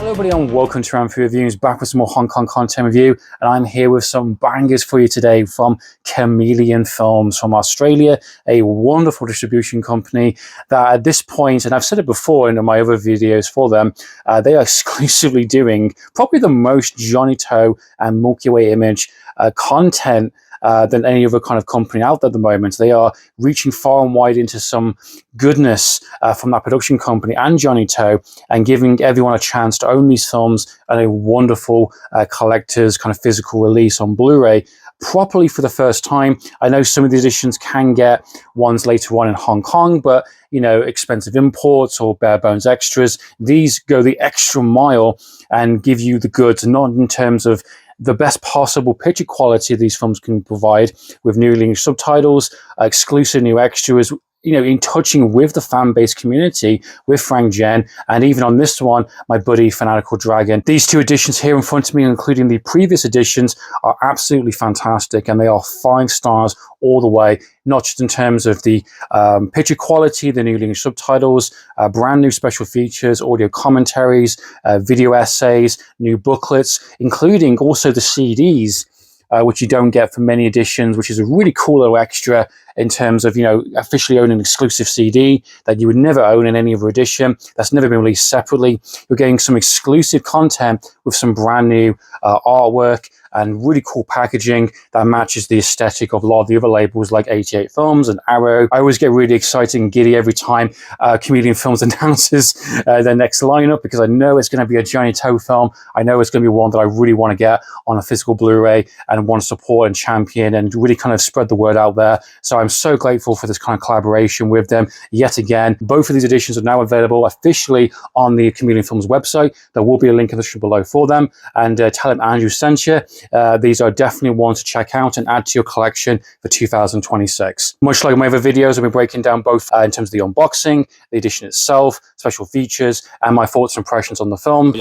Hello everybody and welcome to Amphlett Reviews, back with some more Hong Kong content review, and I'm here with some bangers for you today from CHAMELEON Films from Australia, a wonderful distribution company that at this point, and I've said it before in my other videos for them, they are exclusively doing probably the most Johnny To and Milky Way image content than any other kind of company out there at the moment. They are reaching far and wide into some goodness from that production company and Johnny To, and giving everyone a chance to own these films and a wonderful collector's kind of physical release on Blu-ray properly for the first time. I know some of the editions can get ones later on in Hong Kong, but you know, expensive imports or bare bones extras, these go the extra mile and give you the goods, not in terms of the best possible picture quality these films can provide, with new English subtitles, exclusive new extras, you know, in touching with the fan base community, with Frank Jen, and even on this one, my buddy Fanatical Dragon. These two editions here in front of me, including the previous editions, are absolutely fantastic, and they are 5 stars all the way, not just in terms of the picture quality, the new English subtitles, brand new special features, audio commentaries, video essays, new booklets, including also the CDs, which you don't get for many editions, which is a really cool little extra in terms of, you know, officially owning an exclusive CD that you would never own in any other edition, that's never been released separately. You're getting some exclusive content with some brand new artwork and really cool packaging that matches the aesthetic of a lot of the other labels like 88 Films and Arrow. I always get really excited and giddy every time CHAMELEON Films announces their next lineup, because I know it's going to be a Johnny To film. I know it's going to be one that I really want to get on a physical Blu-ray and want to support and champion and really kind of spread the word out there. So I'm so grateful for this kind of collaboration with them yet again. Both of these editions are now available officially on the CHAMELEON Films website. There will be a link in the description below for them, and tell them Andrew sent you. These are definitely ones to check out and add to your collection for 2026. Much like my other videos, I've been breaking down both in terms of the unboxing, the edition itself, special features, and my thoughts and impressions on the film.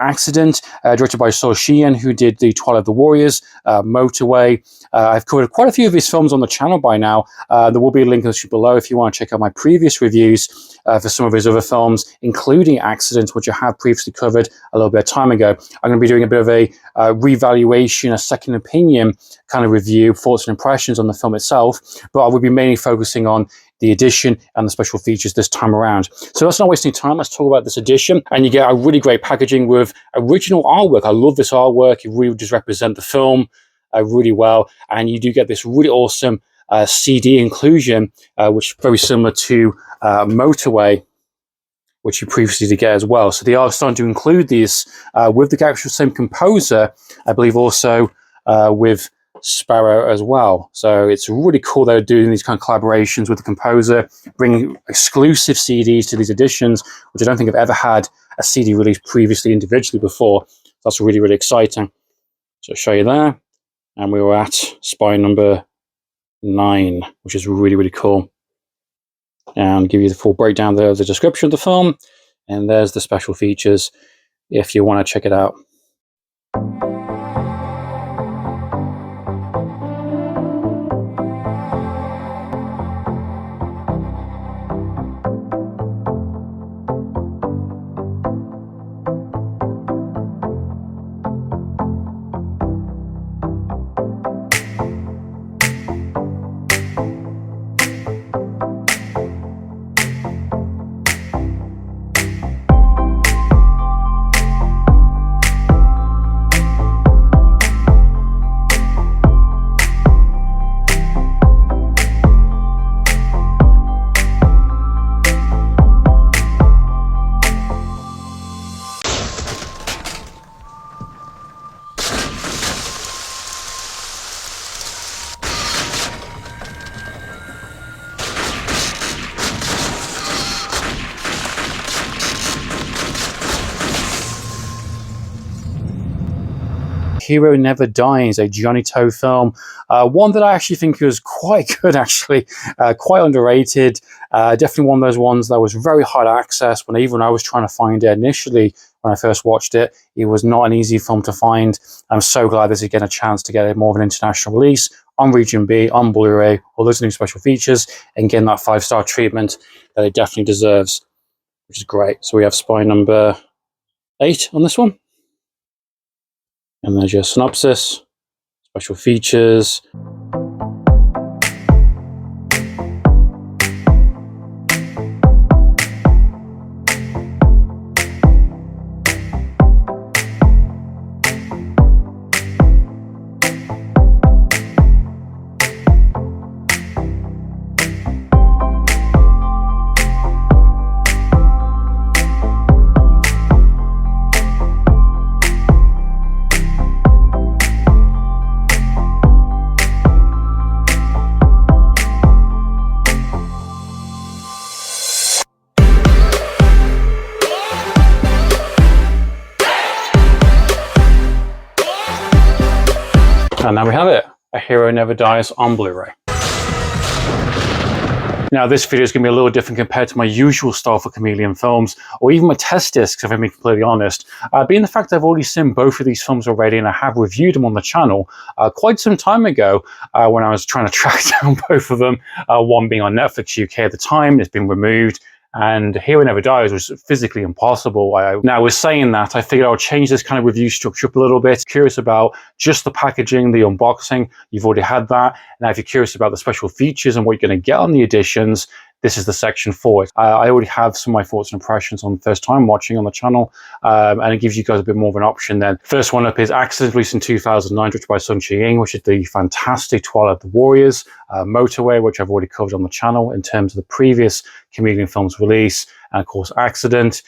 Accident, directed by So Xian, who did the Twilight of the Warriors, Motorway. I've covered quite a few of his films on the channel by now. There will be a link in the description below if you want to check out my previous reviews for some of his other films, including Accident, which I have previously covered a little bit of time ago. I'm going to be doing a bit of a revaluation, a second opinion kind of review, thoughts and impressions on the film itself, but I will be mainly focusing on the edition and the special features this time around. So let's not waste any time, let's talk about this edition. And you get a really great packaging with original artwork. I love this artwork, it really does represent the film really well. And you do get this really awesome CD inclusion, which is very similar to Motorway, which you previously did get as well. So they are starting to include these with the actual same composer, I believe also with Sparrow as well. So it's really cool they're doing these kind of collaborations with the composer, bringing exclusive CDs to these editions, which I don't think I've ever had a CD released previously individually before. That's really, really exciting. So I'll show you there. And we were at spy number 9, which is really, really cool. And give you the full breakdown there of the description of the film. And there's the special features if you want to check it out. Hero Never Dies, a Johnny To film. One that I actually think was quite good, actually. Quite underrated. Definitely one of those ones that was very hard access even when I was trying to find it initially. When I first watched it, it was not an easy film to find. I'm so glad this is getting a chance to get more of an international release on Region B, on Blu-ray, all those new special features, and getting that 5-star treatment that it definitely deserves, which is great. So we have spy number 8 on this one. And there's your synopsis, special features. And now we have it, A Hero Never Dies on Blu-ray. Now this video is going to be a little different compared to my usual style for Chameleon Films, or even my test discs, if I'm being completely honest. Being the fact that I've already seen both of these films already and I have reviewed them on the channel quite some time ago when I was trying to track down both of them, one being on Netflix UK at the time, it's been removed, and Hero Never Dies was physically impossible. Now, with saying that, I figured I'll change this kind of review structure up a little bit. Curious about just the packaging, the unboxing, you've already had that. Now, if you're curious about the special features and what you're going to get on the editions, this is the section for it. I already have some of my thoughts and impressions on the first time watching on the channel, and it gives you guys a bit more of an option then. First one up is Accident, released in 2009, directed by Sun Chi-ying, which is the fantastic Twilight of the Warriors, Motorway, which I've already covered on the channel in terms of the previous Chameleon Films release, and of course Accident,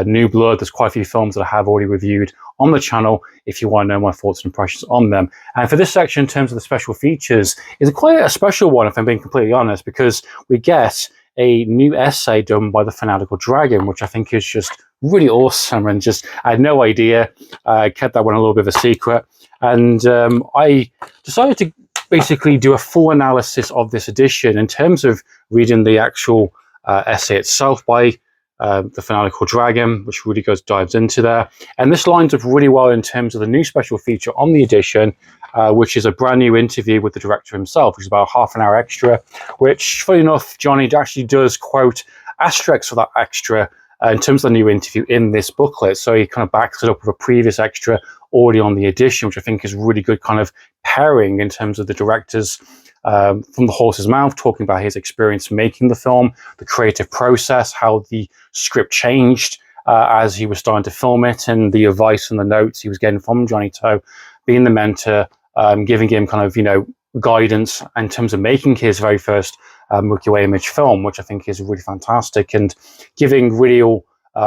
New Blood. There's quite a few films that I have already reviewed on the channel if you want to know my thoughts and impressions on them. And for this section, in terms of the special features, is quite a special one, if I'm being completely honest, because we get a new essay done by the Fanatical Dragon, which I think is just really awesome, and just I had no idea. I kept that one a little bit of a secret, and I decided to basically do a full analysis of this edition in terms of reading the actual essay itself by the Fanatical Dragon, which really dives into there. And this lines up really well in terms of the new special feature on the edition, which is a brand new interview with the director himself, which is about half an hour extra, which, funny enough, Johnny actually does quote asterisks for that extra in terms of the new interview in this booklet. So he kind of backs it up with a previous extra already on the edition, which I think is really good kind of pairing in terms of the director's from the horse's mouth, talking about his experience making the film, the creative process, how the script changed as he was starting to film it, and the advice and the notes he was getting from Johnny To, being the mentor, giving him kind of, guidance in terms of making his very first Milky Way image film, which I think is really fantastic, and giving real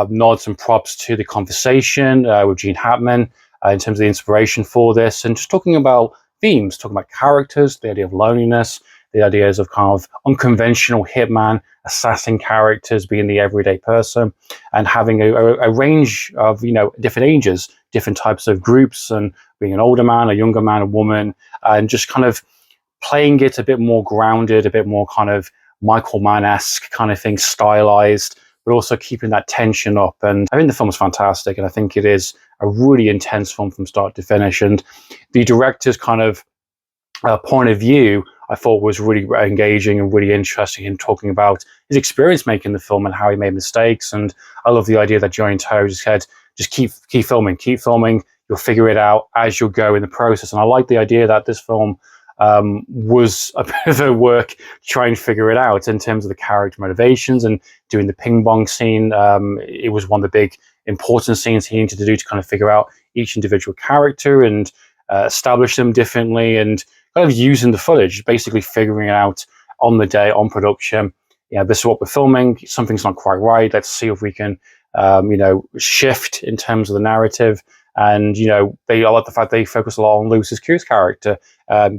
nods and props to the conversation with Gene Hackman in terms of the inspiration for this, and just talking about themes, talking about characters, the idea of loneliness, the ideas of kind of unconventional hitman, assassin characters, being the everyday person, and having a range of, different ages, different types of groups, and being an older man, a younger man, a woman, and just kind of playing it a bit more grounded, a bit more kind of Michael Mann-esque kind of thing, stylized, but also keeping that tension up. And I think the film is fantastic, and I think it is a really intense film from start to finish. And the director's kind of point of view, I thought, was really engaging and really interesting in talking about his experience making the film and how he made mistakes. And I love the idea that Johnny To just said, just keep filming, you'll figure it out as you'll go in the process. And I like the idea that this film was a bit of a work to try and figure it out in terms of the character motivations, and doing the ping pong scene. It was one of the big important scenes he needed to do to kind of figure out each individual character and establish them differently, and kind of using the footage, basically figuring it out on the day, on production. This is what we're filming, something's not quite right, let's see if we can shift in terms of the narrative. And I like the fact they focus a lot on Lewis's Q's character,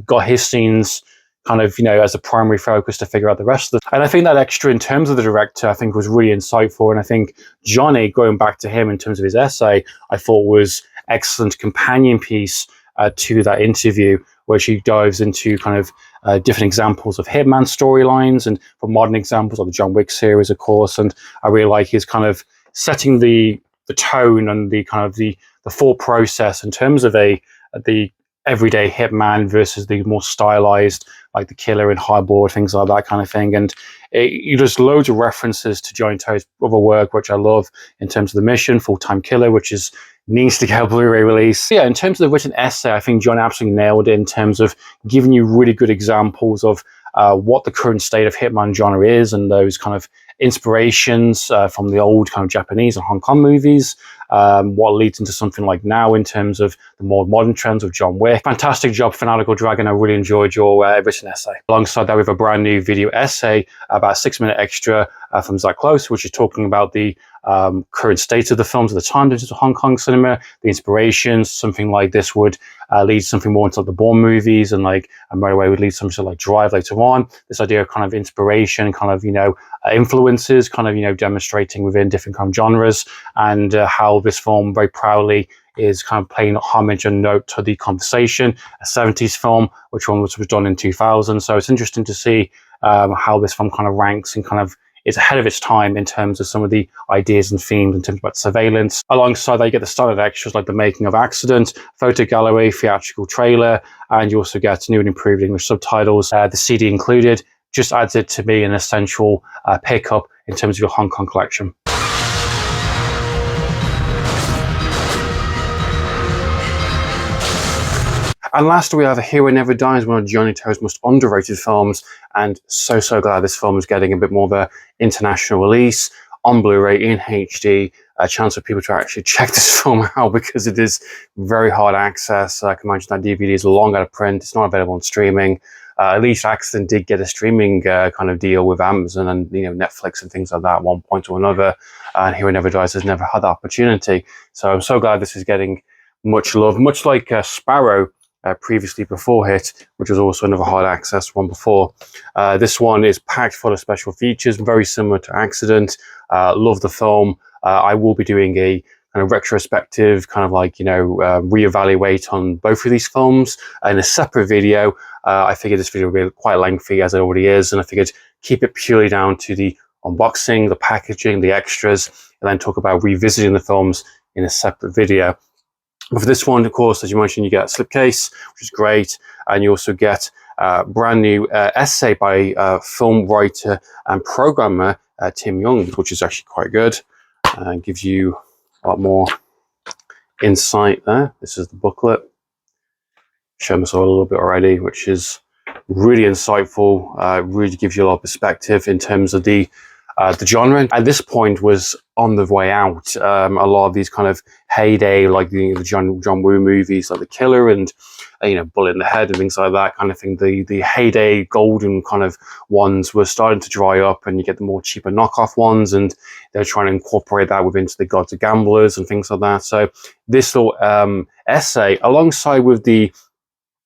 got his scenes kind of as a primary focus to figure out the rest of it. And I think that extra in terms of the director, I think, was really insightful. And I think Johnny, going back to him in terms of his essay, I thought was excellent companion piece to that interview, where she dives into kind of different examples of Hitman storylines, and for modern examples of the John Wick series, of course. And I really like his kind of setting the tone and the kind of the thought process in terms of the everyday hitman versus the more stylized, like the killer in Highboard, things like that kind of thing. And there's loads of references to Johnny To's other work, which I love, in terms of The Mission, Full-Time Killer, which needs to get a Blu-ray release. Yeah, in terms of the written essay, I think John absolutely nailed it in terms of giving you really good examples of what the current state of Hitman genre is, and those kind of inspirations from the old kind of Japanese and Hong Kong movies, what leads into something like now in terms of the more modern trends of John Wick. Fantastic job, Fanatical Dragon. I really enjoyed your written essay. Alongside that, we have a brand new video essay, about a 6-minute extra from Zach Close, which is talking about the current state of the films at the time in Hong Kong cinema, the inspirations. Something like this would lead something more into like the Bourne movies, and like right away would lead something to like Drive later on. This idea of kind of inspiration, kind of, influences, kind of, demonstrating within different kind of genres, and how this film very proudly is kind of paying homage and note to The Conversation, a 70s film, which was done in 2000. So it's interesting to see how this film kind of ranks and kind of is ahead of its time in terms of some of the ideas and themes in terms of surveillance. Alongside that, you get the standard extras like the making of Accident, photo gallery, theatrical trailer, and you also get new and improved English subtitles. The CD included just adds it to be an essential pickup in terms of your Hong Kong collection. And last, we have A Hero Never Dies, one of Johnny To's most underrated films, and so glad this film is getting a bit more of an international release on Blu-ray in HD, a chance for people to actually check this film out, because it is very hard access. I can imagine that DVD is long out of print, it's not available on streaming. At least Accident did get a streaming kind of deal with Amazon and Netflix and things like that at one point or another, and Hero Never Dies has never had that opportunity. So I'm so glad this is getting much love, much like Sparrow, previously before Hit, which was also another hard access one before. This one is packed full of special features, very similar to Accident. Love the film. I will be doing a kind of retrospective, kind of like, reevaluate on both of these films in a separate video. I figured this video would be quite lengthy, as it already is, and I figured keep it purely down to the unboxing, the packaging, the extras, and then talk about revisiting the films in a separate video. But for this one, of course, as you mentioned, you get a slipcase, which is great, and you also get a brand new essay by film writer and programmer Tim Young, which is actually quite good, and gives you a lot more insight there. This is the booklet. Shown us all a little bit already, which is really insightful, really gives you a lot of perspective in terms of the genre. At this point was on the way out. A lot of these kind of heyday, like the John Woo movies, like The Killer and Bullet in the Head and things like that kind of thing. The heyday golden kind of ones were starting to dry up, and you get the more cheaper knockoff ones, and they're trying to incorporate that within the Gods of Gamblers and things like that. So this little essay, alongside with the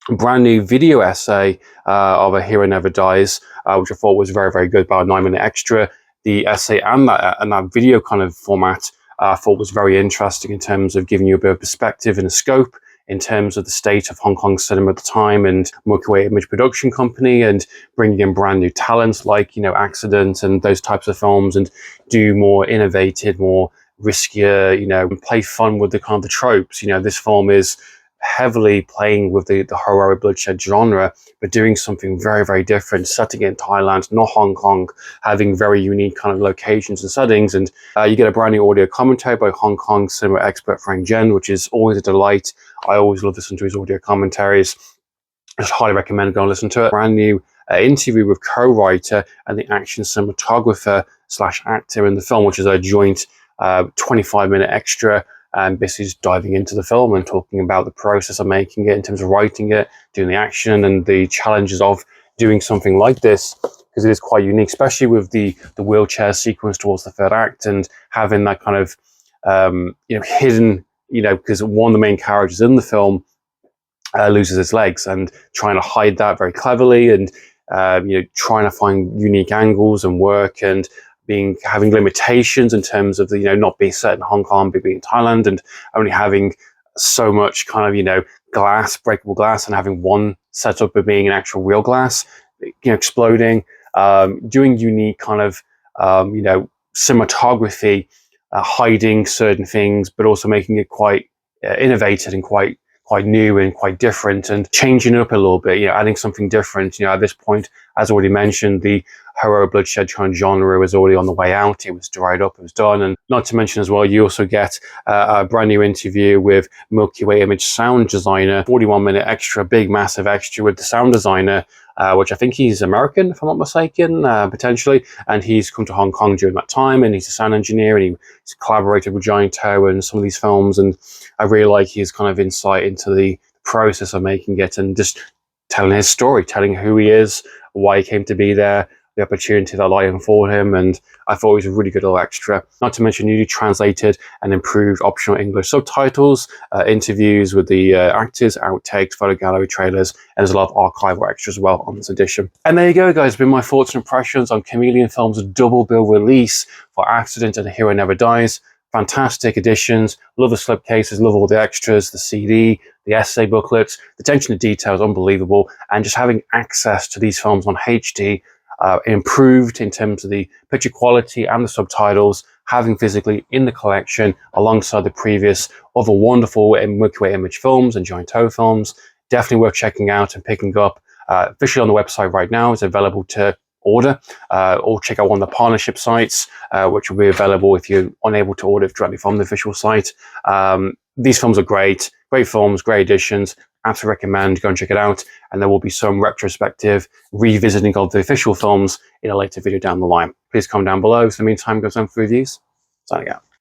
brand new video essay of A Hero Never Dies, which I thought was very good, about a 9-minute extra. The essay and that video kind of format I thought was very interesting in terms of giving you a bit of perspective and a scope in terms of the state of Hong Kong cinema at the time, and Milky Way Image production company, and bringing in brand new talents like Accident and those types of films, and do more innovative, more riskier, play fun with the kind of the tropes. This film is heavily playing with the heroic bloodshed genre, but doing something very different, setting it in Thailand, not Hong Kong, having very unique kind of locations and settings. And you get a brand new audio commentary by Hong Kong cinema expert Frank Jen, which is always a delight. I always love listening to his audio commentaries. I just highly recommend going and listen to it. Brand new interview with co-writer and the action cinematographer / actor in the film, which is a joint 25-minute extra, and basically just diving into the film and talking about the process of making it in terms of writing it, doing the action, and the challenges of doing something like this, because it is quite unique, especially with the wheelchair sequence towards the third act, and having that kind of hidden, because one of the main characters in the film loses his legs, and trying to hide that very cleverly, and trying to find unique angles and work, and having limitations in terms of the not being set in Hong Kong, but being in Thailand, and only having so much kind of glass, breakable glass, and having one setup of being an actual real glass, exploding, doing unique kind of, cinematography, hiding certain things, but also making it quite innovative and quite new and quite different, and changing it up a little bit, adding something different. At this point, as already mentioned, the horror bloodshed kind of genre was already on the way out. It was dried up, it was done. And not to mention as well, you also get a brand new interview with Milky Way Image sound designer, 41-minute extra, big massive extra with the sound designer, which I think he's American, if I'm not mistaken, potentially. And he's come to Hong Kong during that time, and he's a sound engineer, and he's collaborated with Giant Toe and some of these films. And I really like his kind of insight into the process of making it, and just telling his story, telling who he is, why he came to be there, the opportunity that lied for him. And I thought it was a really good little extra. Not to mention newly translated and improved optional English subtitles, interviews with the actors, outtakes, photo gallery, trailers, and there's a lot of archival extras as well on this edition. And there you go, guys, been my thoughts and impressions on Chameleon Films' double bill release for Accident and The Hero Never Dies. Fantastic editions, love the slipcases, love all the extras, the CD, the essay booklets, the attention to detail is unbelievable, and just having access to these films on HD, improved in terms of the picture quality and the subtitles, having physically in the collection alongside the previous other wonderful Milky Way Image films and Giant Toe films. Definitely worth checking out and picking up. Officially on the website right now, it's available to order, or check out one of the partnership sites, which will be available if you're unable to order directly from the official site. These films are great films, great editions. Absolutely recommend, go and check it out. And there will be some retrospective revisiting of the official films in a later video down the line. Please comment down below. So in the meantime, go on for reviews. Signing out.